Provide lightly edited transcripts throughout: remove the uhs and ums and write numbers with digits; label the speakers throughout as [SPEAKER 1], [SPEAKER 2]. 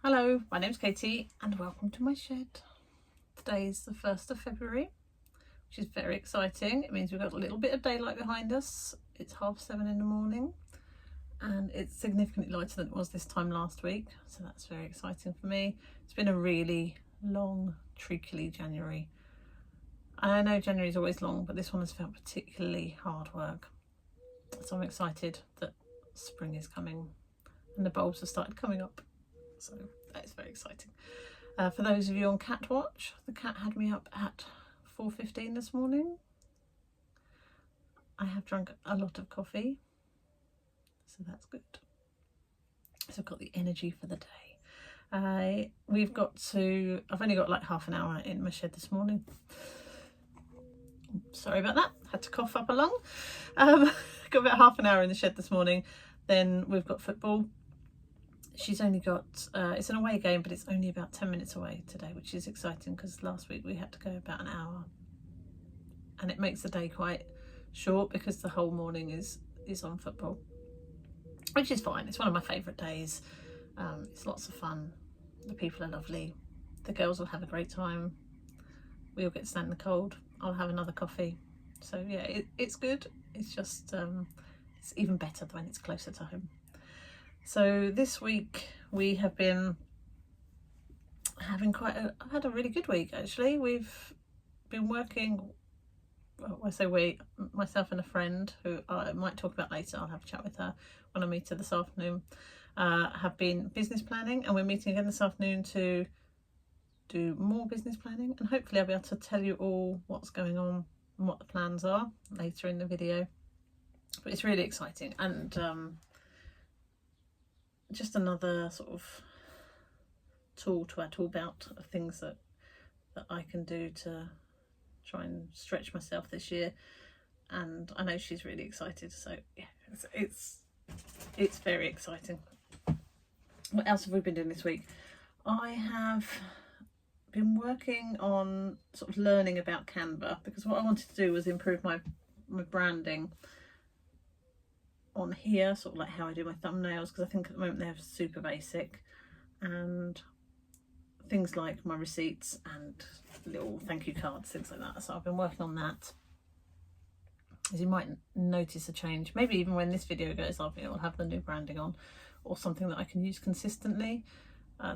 [SPEAKER 1] Hello, my name's Katie and welcome to my shed. Today's the 1st of February, which is very exciting. It means we've got a little bit of daylight behind us. It's 7:30 in the morning and it's significantly lighter than it was this time last week, so that's very exciting for me. It's been a really long, treacly January. I know January is always long, but this one has felt particularly hard work. So I'm excited that spring is coming and the bulbs have started coming up. So that is very exciting. For those of you on cat watch, the cat had me up at 4:15 this morning. I have drunk a lot of coffee, so that's good. So I've got the energy for the day. I've only got like half an hour in my shed this morning. Sorry about that, had to cough up a lung. Got about half an hour in the shed this morning. Then we've got football. She's only got, it's an away game, but it's only about 10 minutes away today, which is exciting because last week we had to go about an hour. And it makes the day quite short because the whole morning is on football, which is fine. It's one of my favourite days. It's lots of fun. The people are lovely. The girls will have a great time. We all get to stand in the cold. I'll have another coffee. So yeah, it's good. It's just, it's even better when it's closer to home. So this week we have been having I've had a really good week actually. We've been working, well, I say we, myself and a friend who I might talk about later. I'll have a chat with her when I meet her this afternoon. Have been business planning, and we're meeting again this afternoon to do more business planning, and hopefully I'll be able to tell you all what's going on and what the plans are later in the video. But it's really exciting, and just another sort of tool to our tool belt of things that I can do to try and stretch myself this year. And I know she's really excited, so yeah, it's very exciting. What else have we been doing this week? I have been working on sort of learning about Canva, because what I wanted to do was improve my branding on here, sort of like how I do my thumbnails, because I think at the moment they're super basic, and things like my receipts and little thank you cards, things like that. So I've been working on that. As you might notice a change, maybe even when this video goes up, it will have the new branding on, or something that I can use consistently.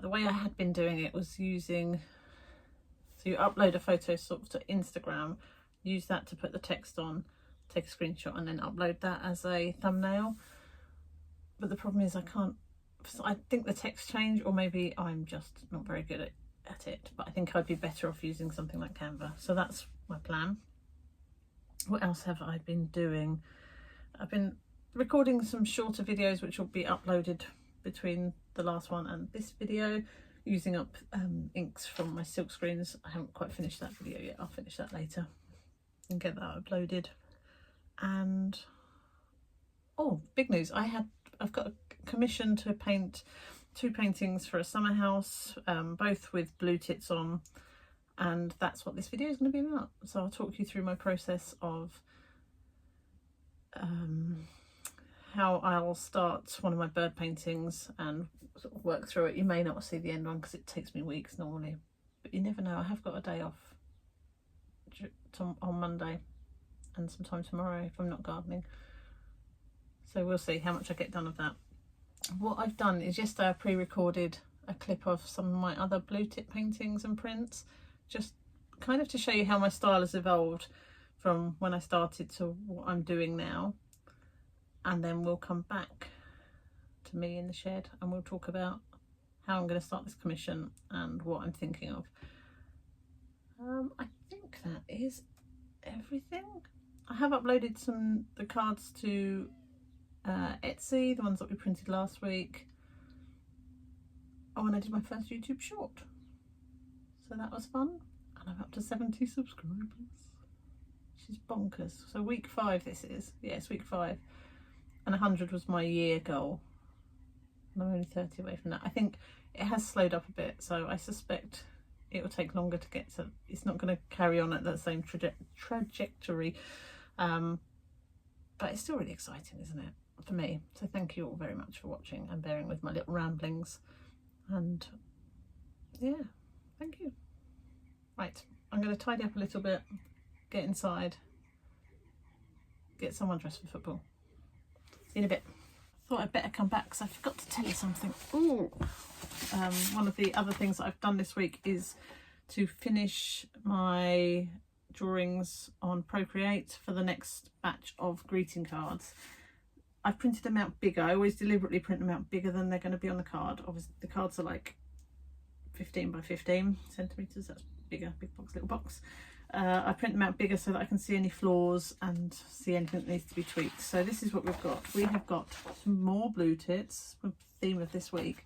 [SPEAKER 1] The way I had been doing it was using, so you upload a photo sort of to Instagram, use that to put the text on, take a screenshot and then upload that as a thumbnail. But the problem is I think the text changed, or maybe I'm just not very good at it, but I think I'd be better off using something like Canva. So that's my plan. What else have I been doing? I've been recording some shorter videos which will be uploaded between the last one and this video, using up inks from my silk screens. I haven't quite finished that video yet. I'll finish that later and get that uploaded. And oh, big news, I've got a commission to paint 2 paintings for a summer house, both with Blue Tits on, and that's what this video is going to be about. So I'll talk you through my process of how I'll start one of my bird paintings and sort of work through it. You may not see the end one because it takes me weeks normally, but you never know. I have got a day off on Monday and sometime tomorrow if I'm not gardening, so we'll see how much I get done of that. What I've done is yesterday I pre-recorded a clip of some of my other blue tip paintings and prints, just kind of to show you how my style has evolved from when I started to what I'm doing now. And then we'll come back to me in the shed and we'll talk about how I'm going to start this commission and what I'm thinking of. I think that is everything. I have uploaded the cards to Etsy, the ones that we printed last week. Oh, and I did my first YouTube short, so that was fun, and I'm up to 70 subscribers, which is bonkers. So week 5 this is, yes, week 5, and 100 was my year goal, and I'm only 30 away from that. I think it has slowed up a bit, so I suspect it will take longer to get to, it's not going to carry on at that same trajectory, but it's still really exciting, isn't it, for me? So thank you all very much for watching and bearing with my little ramblings. And yeah, thank you. Right, I'm going to tidy up a little bit, get inside, get someone dressed for football. See you in a bit. Thought I'd better come back because I forgot to tell you something. Ooh. One of the other things that I've done this week is to finish my drawings on Procreate for the next batch of greeting cards. I've printed them out bigger. I always deliberately print them out bigger than they're going to be on the card. Obviously the cards are like 15 by 15 centimetres. That's bigger, big box, little box. I print them out bigger so that I can see any flaws and see anything that needs to be tweaked. So this is what we've got. We have got some more Blue Tits, the theme of this week.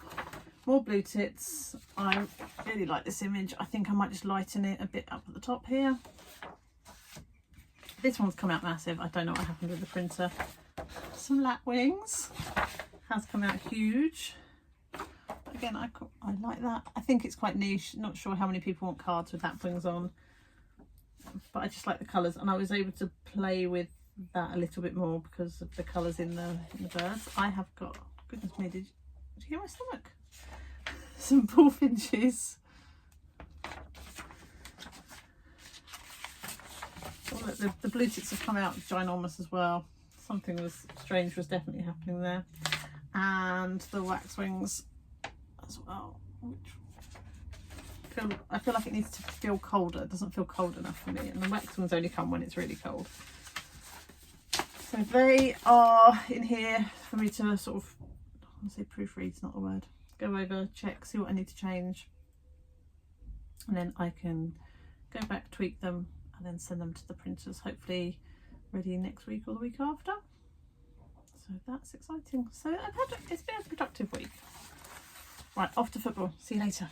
[SPEAKER 1] More Blue Tits. I really like this image. I think I might just lighten it a bit up at the top here. This one's come out massive. I don't know what happened with the printer. Some lapwings. Has come out huge. Again, I like that. I think it's quite niche. Not sure how many people want cards with lapwings on. But I just like the colours, and I was able to play with that a little bit more because of the colours in the birds. I have got, goodness me, did you hear my stomach? Some bullfinches. Oh, look, the Blue Tits have come out ginormous as well. Something was strange was definitely happening there. And the waxwings as well, which I feel like it needs to feel colder. It doesn't feel cold enough for me, and the waxwings only come when it's really cold. So they are in here for me to sort of, I want to say proofread's not the word, go over, check, see what I need to change, and then I can go back, tweak them, and then send them to the printers, hopefully ready next week or the week after. So that's exciting. So it's been a productive week. Right, off to football. See you later.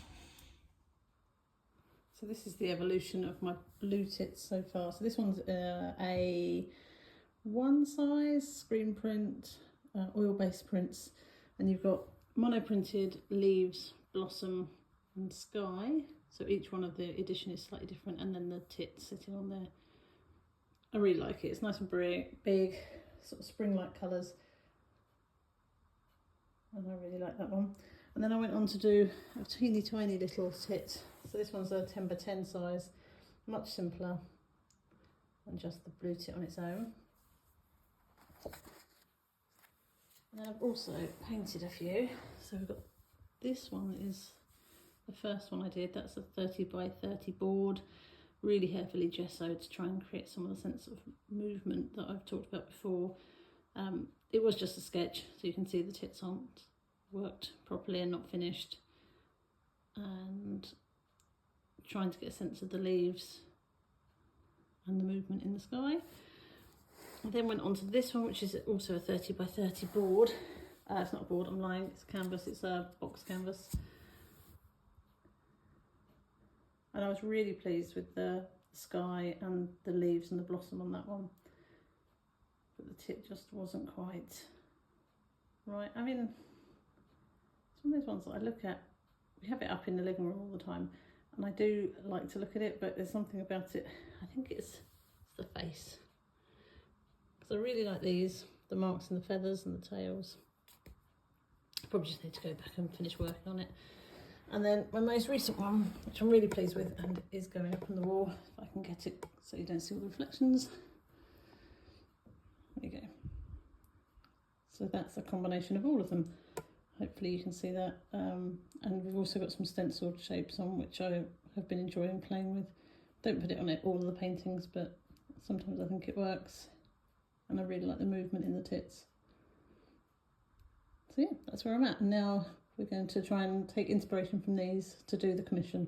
[SPEAKER 1] So this is the evolution of my Blue Tits so far. So this one's a one size screen print, oil-based prints, and you've got mono printed leaves, blossom and sky. So each one of the edition is slightly different, and then the tit sitting on there. I really like it. It's nice and big, sort of spring-like colours, and I really like that one. And then I went on to do a teeny tiny little tit. So this one's a 10 by 10 size, much simpler than just the Blue Tit on its own. And then I've also painted a few. So we've got, this one is the first one I did. That's a 30 by 30 board, really heavily gessoed to try and create some of the sense of movement that I've talked about before. It was just a sketch, so you can see the tits aren't worked properly and not finished, and trying to get a sense of the leaves and the movement in the sky. I then went on to this one, which is also a 30 by 30 board. It's not a board, I'm lying, it's a canvas, it's a box canvas. And I was really pleased with the sky and the leaves and the blossom on that one. But the tit just wasn't quite right. I mean, it's one of those ones that I look at, we have it up in the living room all the time, and I do like to look at it, but there's something about it, I think it's the face. Because I really like these, the marks and the feathers and the tails. I probably just need to go back and finish working on it. And then my most recent one, which I'm really pleased with, and is going up on the wall, if I can get it so you don't see all the reflections. There you go. So that's a combination of all of them. Hopefully you can see that. And we've also got some stenciled shapes on, which I have been enjoying playing with. Don't put it on all of the paintings, but sometimes I think it works. And I really like the movement in the tits. So yeah, that's where I'm at. And now we're going to try and take inspiration from these to do the commission.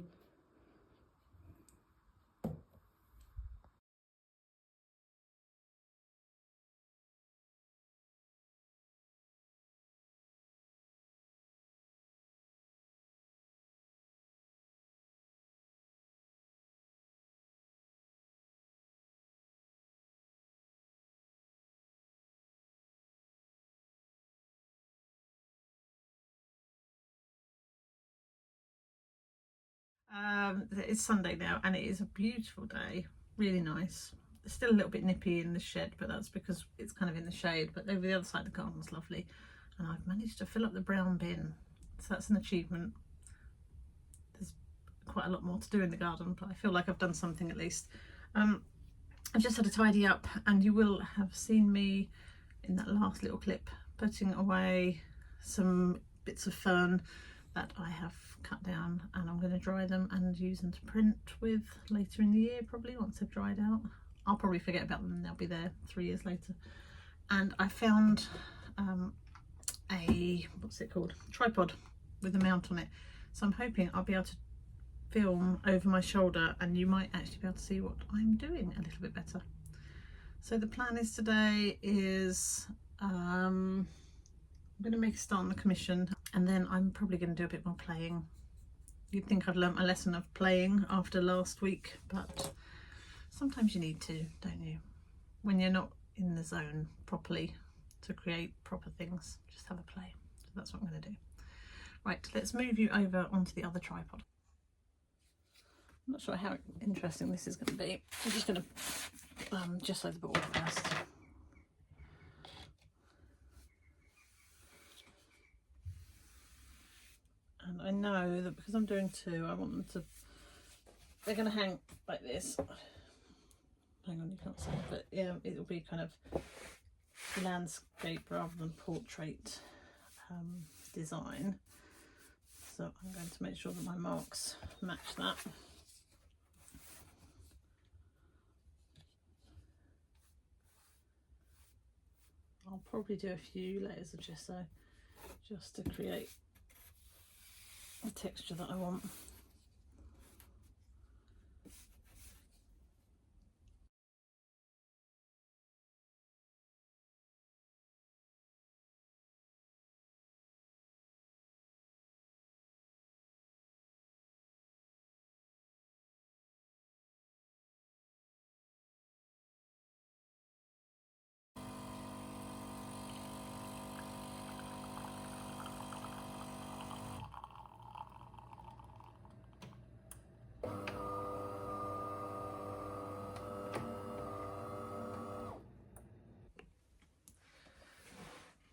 [SPEAKER 1] It's Sunday now, and it is a beautiful day, really nice. It's still a little bit nippy in the shed, but that's because it's kind of in the shade, but over the other side of the garden was lovely. And I've managed to fill up the brown bin, so that's an achievement. quite a lot more to do in the garden, but I feel like I've done something at least. I've just had a tidy up, and you will have seen me in that last little clip putting away some bits of fern that I have cut down, and I'm going to dry them and use them to print with later in the year, probably once they've dried out. I'll probably forget about them and they'll be there 3 years later. And I found a, what's it called, tripod with a mount on it, so I'm hoping I'll be able to film over my shoulder and you might actually be able to see what I'm doing a little bit better. So the plan is today is I'm going to make a start on the commission, and then I'm probably going to do a bit more playing. You'd think I've learnt my lesson of playing after last week, but sometimes you need to, don't you? When you're not in the zone properly to create proper things, just have a play. So that's what I'm going to do. Right, let's move you over onto the other tripod. I'm not sure how interesting this is going to be. I'm just going to gesso the board first. And I know that because I'm doing two, I want them to, they're going to hang like this. Hang on, you can't see, but yeah, it'll be kind of landscape rather than portrait design. So I'm going to make sure that my marks match that. I'll probably do a few layers of gesso just to create the texture that I want.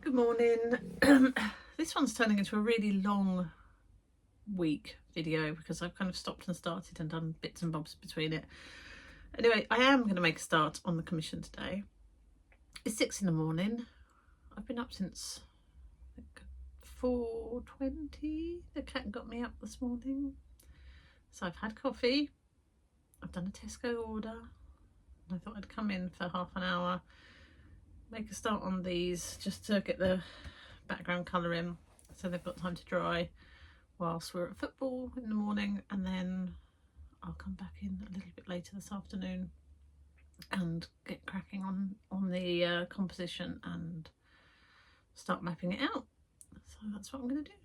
[SPEAKER 1] Good morning. This one's turning into a really long week video because I've kind of stopped and started and done bits and bobs between it. Anyway, I am going to make a start on the commission today. It's 6 in the morning. I've been up since I think 4:20. The cat got me up this morning. So I've had coffee. I've done a Tesco order. I thought I'd come in for half an hour, make a start on these just to get the background colour in so they've got time to dry whilst we're at football in the morning, and then I'll come back in a little bit later this afternoon and get cracking on the composition and start mapping it out. So that's what I'm going to do.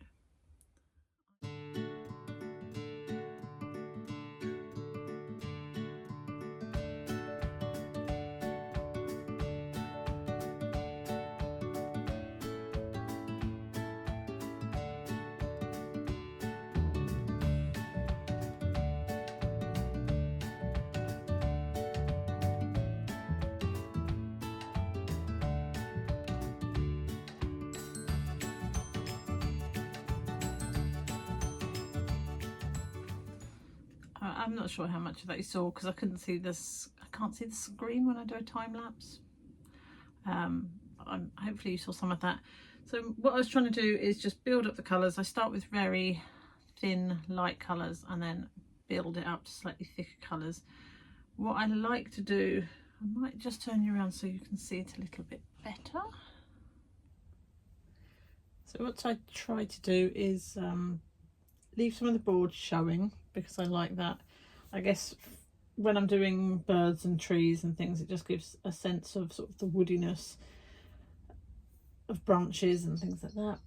[SPEAKER 1] I'm not sure how much of that you saw because I couldn't see this. I can't see the screen when I do a time lapse. Hopefully you saw some of that. So what I was trying to do is just build up the colours. I start with very thin light colours and then build it up to slightly thicker colours. What I like to do, I might just turn you around so you can see it a little bit better. So what I try to do is leave some of the board showing because I like that. I guess when I'm doing birds and trees and things, it just gives a sense of sort of the woodiness of branches and things like that.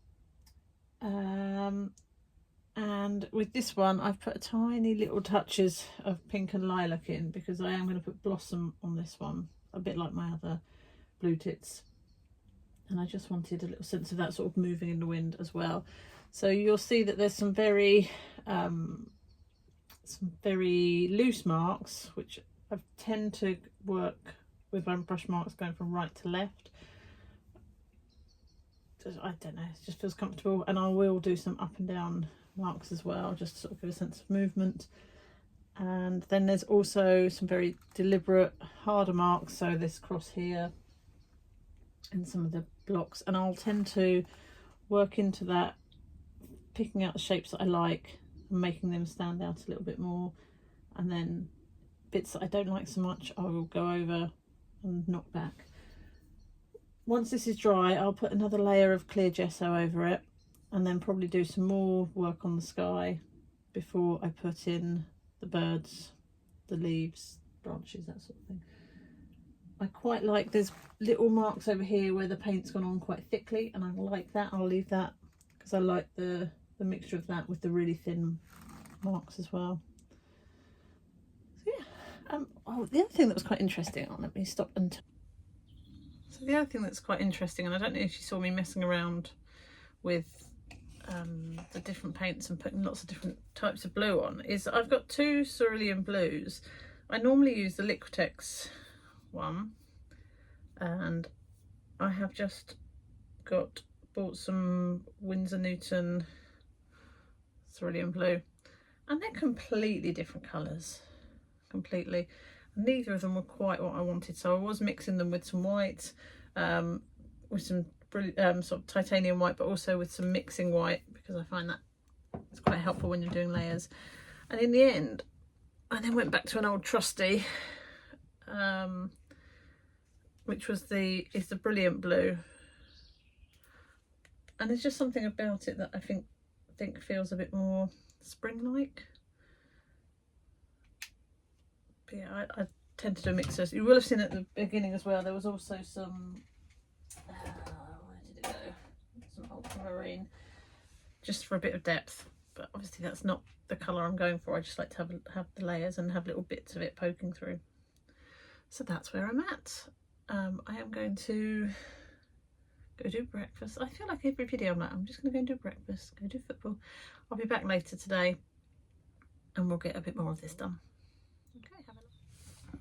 [SPEAKER 1] And with this one I've put tiny little touches of pink and lilac in because I am going to put blossom on this one, a bit like my other Blue Tits, and I just wanted a little sense of that sort of moving in the wind as well. So you'll see that there's some very loose marks, which I tend to work with my brush marks going from right to left. I don't know, it just feels comfortable, and I will do some up and down marks as well, just to sort of give a sense of movement. And then there's also some very deliberate harder marks, so this cross here and some of the blocks, and I'll tend to work into that, picking out the shapes that I like and making them stand out a little bit more, and then bits that I don't like so much I will go over and knock back. Once this is dry, I'll put another layer of clear gesso over it, and then probably do some more work on the sky before I put in the birds, the leaves, branches, that sort of thing. I quite like, there's little marks over here where the paint's gone on quite thickly, and I like that. I'll leave that because I like the mixture of that with the really thin marks as well. So yeah, oh, the other thing that was quite interesting, let me stop and... So the other thing that's quite interesting, and I don't know if you saw me messing around with the different paints and putting lots of different types of blue on, is I've got two cerulean blues. I normally use the Liquitex one, and I have just bought some Winsor Newton cerulean blue, and they're completely different colours, completely. Neither of them were quite what I wanted, so I was mixing them with some white, with some sort of titanium white, but also with some mixing white, because I find that it's quite helpful when you're doing layers. And in the end, I then went back to an old trusty, which was the Brilliant Blue, and there's just something about it that I think feels a bit more spring-like. But yeah, I tend to do mixers. You will have seen at the beginning as well, there was also some, where did it go? Some ultramarine, just for a bit of depth. But obviously that's not the colour I'm going for. I just like to have the layers and have little bits of it poking through. So that's where I'm at. I am going to go do breakfast. I feel like every video I'm just going to go and do breakfast, go do football. I'll be back later today and we'll get a bit more of this done. Okay, have a look.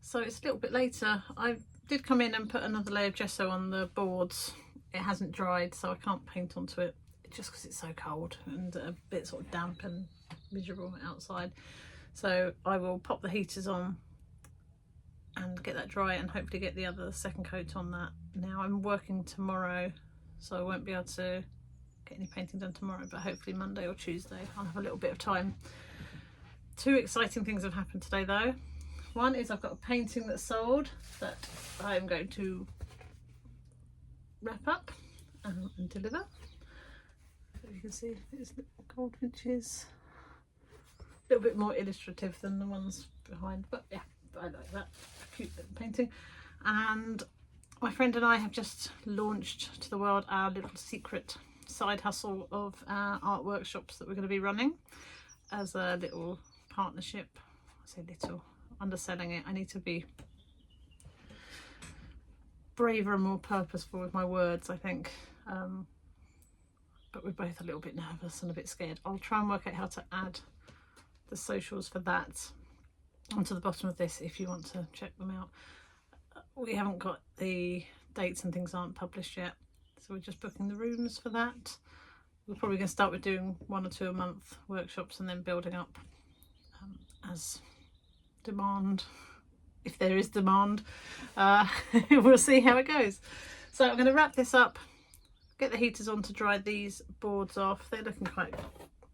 [SPEAKER 1] So it's a little bit later. I did come in and put another layer of gesso on the boards. It hasn't dried, so I can't paint onto it just because it's so cold and a bit sort of damp and miserable outside. So I will pop the heaters on and get that dry and hopefully get the second coat on that. Now I'm working tomorrow, so I won't be able to get any painting done tomorrow, but hopefully Monday or Tuesday I'll have a little bit of time. Two exciting things have happened today though. One is I've got a painting that's sold that I'm going to wrap up and deliver. So you can see it's goldfinches, a little bit more illustrative than the ones behind, but yeah, I like that. Cute little painting. And my friend and I have just launched to the world our little secret side hustle of our art workshops that we're going to be running as a little partnership. I say little, underselling it. I need to be braver and more purposeful with my words, I think. But we're both a little bit nervous and a bit scared. I'll try and work out how to add the socials for that onto the bottom of this if you want to check them out. We haven't got the dates and things aren't published yet, so we're just booking the rooms for that. We're probably going to start with doing 1 or 2 a month workshops and then building up as demand, if there is demand. We'll see how it goes. So I'm going to wrap this up, get the heaters on to dry these boards off. They're looking quite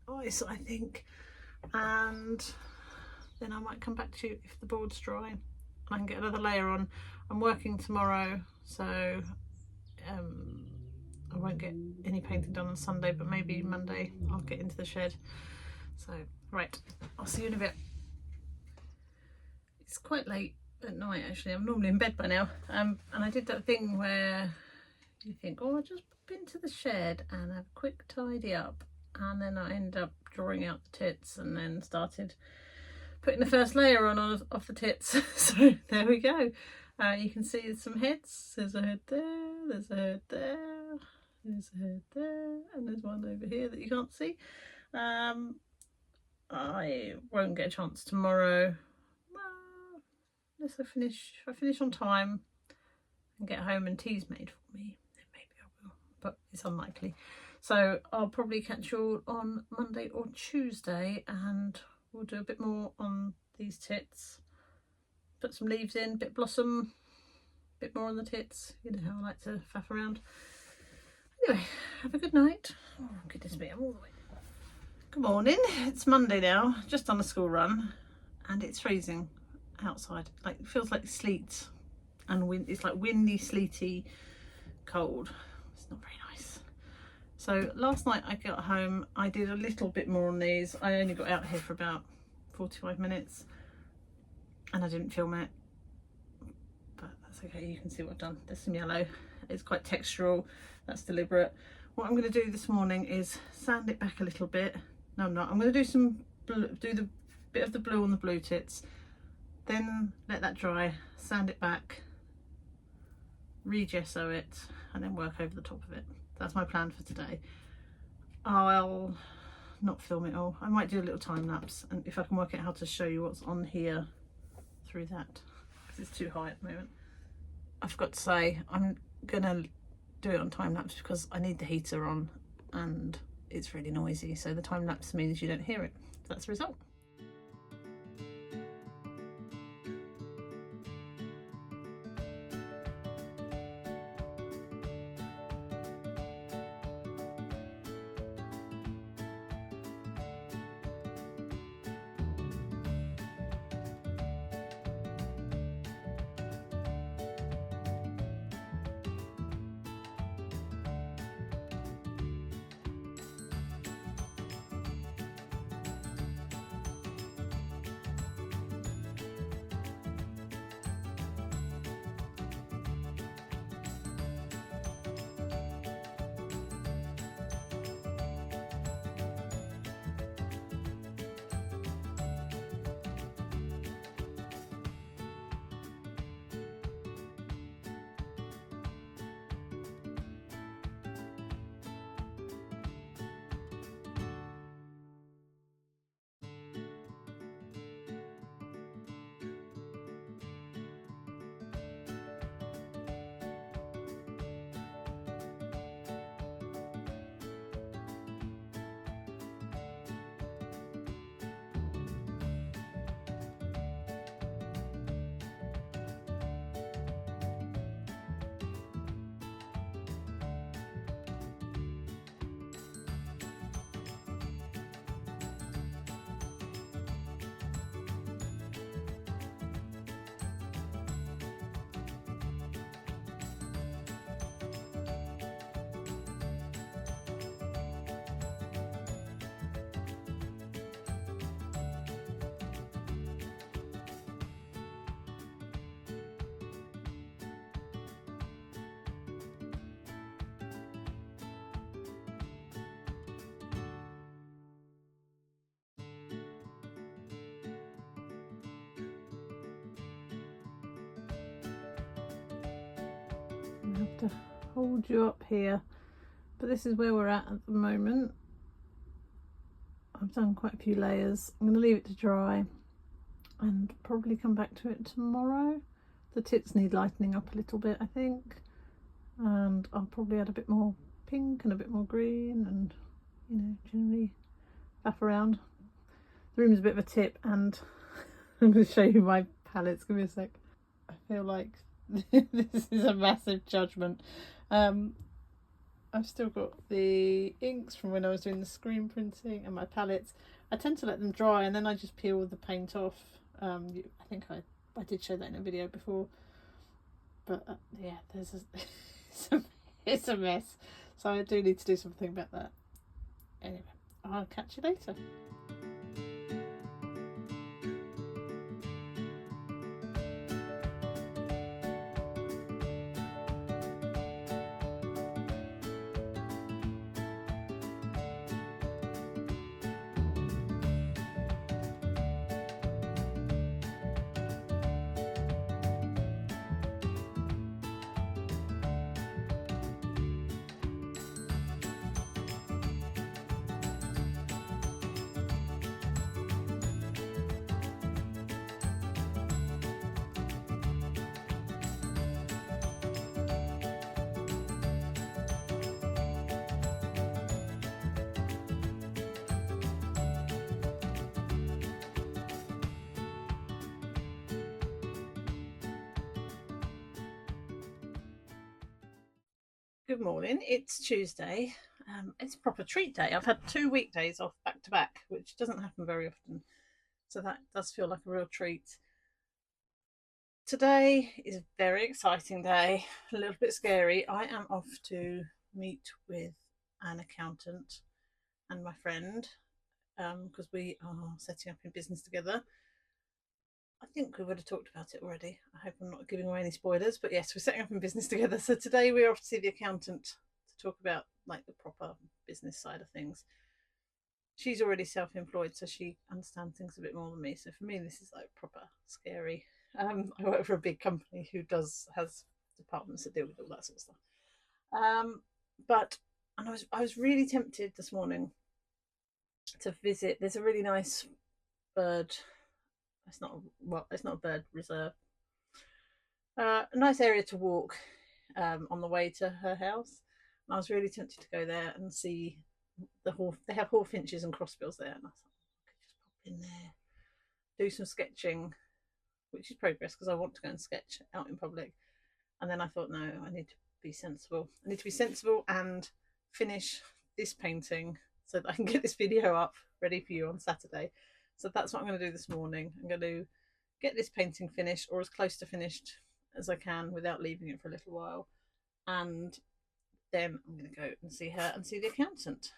[SPEAKER 1] nice, I think, and then I might come back to you if the board's dry and I can get another layer on. I'm working tomorrow, so I won't get any painting done on Sunday, but maybe Monday I'll get into the shed. So right, I'll see you in a bit. It's quite late at night actually. I'm normally in bed by now, and I did that thing where you think, oh, I'll just pop into the shed and have a quick tidy up, and then I ended up drawing out the tits and then started putting the first layer on of the tits. So there we go. You can see some heads. There's a head there, there's a head there, there's a head there, and there's one over here that you can't see. I won't get a chance tomorrow. Well, unless if I finish on time and get home and tea's made for me, then maybe I will, but it's unlikely. So I'll probably catch you all on Monday or Tuesday, and we'll do a bit more on these tits. Put some leaves in, bit blossom, bit more on the tits. You know how I like to faff around. Anyway, have a good night. Oh goodness me, I'm all the way. Good morning. It's Monday now, just on a school run, and it's freezing outside. Like, it feels like sleet and wind. It's like windy, sleety, cold. It's not very nice. So last night I got home, I did a little bit more on these. I only got out here for about 45 minutes and I didn't film it, but that's okay. You can see what I've done. There's some yellow. It's quite textural. That's deliberate. What I'm going to do this morning is sand it back a little bit. No, I'm not. I'm going to do some blue, do the bit of the blue on the Blue Tits, then let that dry, sand it back, re-gesso it, and then work over the top of it. That's my plan for today. I'll not film it all. I might do a little time lapse, and if I can work out how to show you what's on here through that, because it's too high at the moment. I forgot to say, I'm gonna do it on time lapse because I need the heater on and it's really noisy, so the time lapse means you don't hear it. That's the result. I have to hold you up here, but this is where we're at the moment. I've done quite a few layers. I'm going to leave it to dry and probably come back to it tomorrow. The tits need lightening up a little bit, I think, and I'll probably add a bit more pink and a bit more green and, you know, generally faff around. The room's a bit of a tip, and I'm going to show you my palettes. Give me a sec. I feel like this is a massive judgment. I've still got the inks from when I was doing the screen printing and my palettes. I tend to let them dry and then I just peel the paint off. I think I did show that in a video before, but yeah, there's it's a mess, so I do need to do something about that. Anyway, I'll catch you later. Good morning. It's Tuesday. It's a proper treat day. I've had 2 weekdays off back to back, which doesn't happen very often. So that does feel like a real treat. Today is a very exciting day, a little bit scary. I am off to meet with an accountant and my friend because we are setting up in business together. I think we would have talked about it already. I hope I'm not giving away any spoilers, but yes, we're setting up in business together. So today we're off to see the accountant to talk about like the proper business side of things. She's already self-employed, so she understands things a bit more than me. So for me, this is like proper scary. I work for a big company who has departments that deal with all that sort of stuff. Um, but and I was really tempted this morning to visit. There's a really nice bird. It's not a bird reserve. A nice area to walk on the way to her house. And I was really tempted to go there and see they have hawfinches and crossbills there, and I thought I could just pop in there, do some sketching, which is progress because I want to go and sketch out in public. And then I thought, no, I need to be sensible. I need to be sensible and finish this painting so that I can get this video up ready for you on Saturday. So that's what I'm going to do this morning. I'm going to get this painting finished, or as close to finished as I can without leaving it for a little while. And then I'm going to go and see her and see the accountant.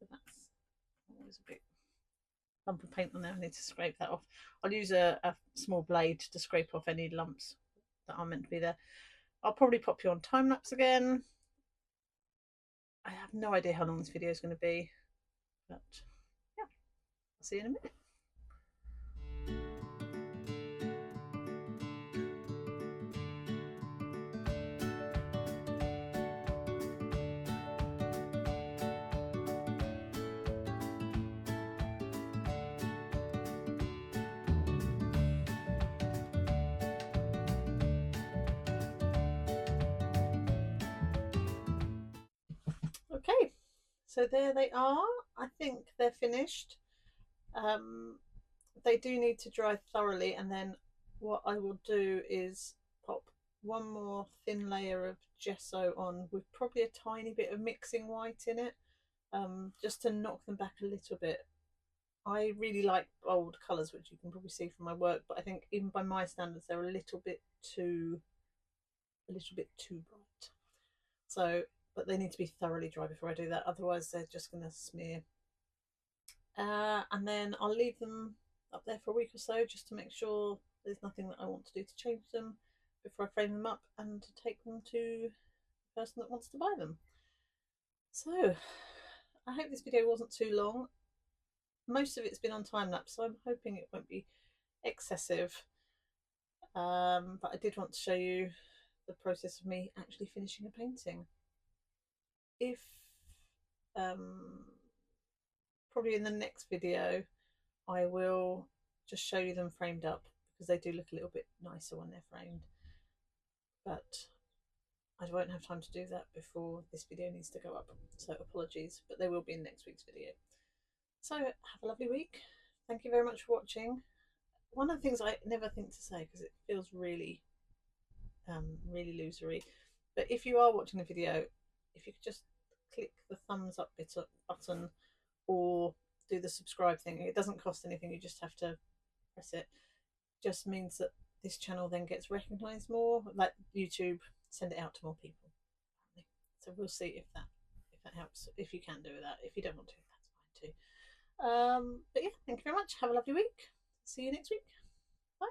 [SPEAKER 1] So that's always a bit lump of paint on there. I need to scrape that off. I'll use a small blade to scrape off any lumps that are meant to be there. I'll probably pop you on time lapse again. I have no idea how long this video is going to be, but yeah, I'll see you in a minute. Okay, so there they are. I think they're finished. They do need to dry thoroughly, and then what I will do is pop one more thin layer of gesso on with probably a tiny bit of mixing white in it, just to knock them back a little bit. I really like bold colours, which you can probably see from my work, but I think even by my standards they're a little bit too bright. So, but they need to be thoroughly dry before I do that, otherwise they're just going to smear. And then I'll leave them up there for a week or so just to make sure there's nothing that I want to do to change them before I frame them up and take them to the person that wants to buy them. So I hope this video wasn't too long. Most of it's been on time lapse, so I'm hoping it won't be excessive. But I did want to show you the process of me actually finishing a painting. If probably in the next video I will just show you them framed up, because they do look a little bit nicer when they're framed, but I won't have time to do that before this video needs to go up, so apologies, but they will be in next week's video. So have a lovely week. Thank you very much for watching. One of the things I never think to say, because it feels really really losery, but if you are watching the video, if you could just click the thumbs up button or do the subscribe thing. It doesn't cost anything, you just have to press it. Just means that this channel then gets recognized more, like YouTube send it out to more people. So we'll see if that helps, if you can do that. If you don't want to, that's fine too. But yeah, thank you very much. Have a lovely week. See you next week. Bye.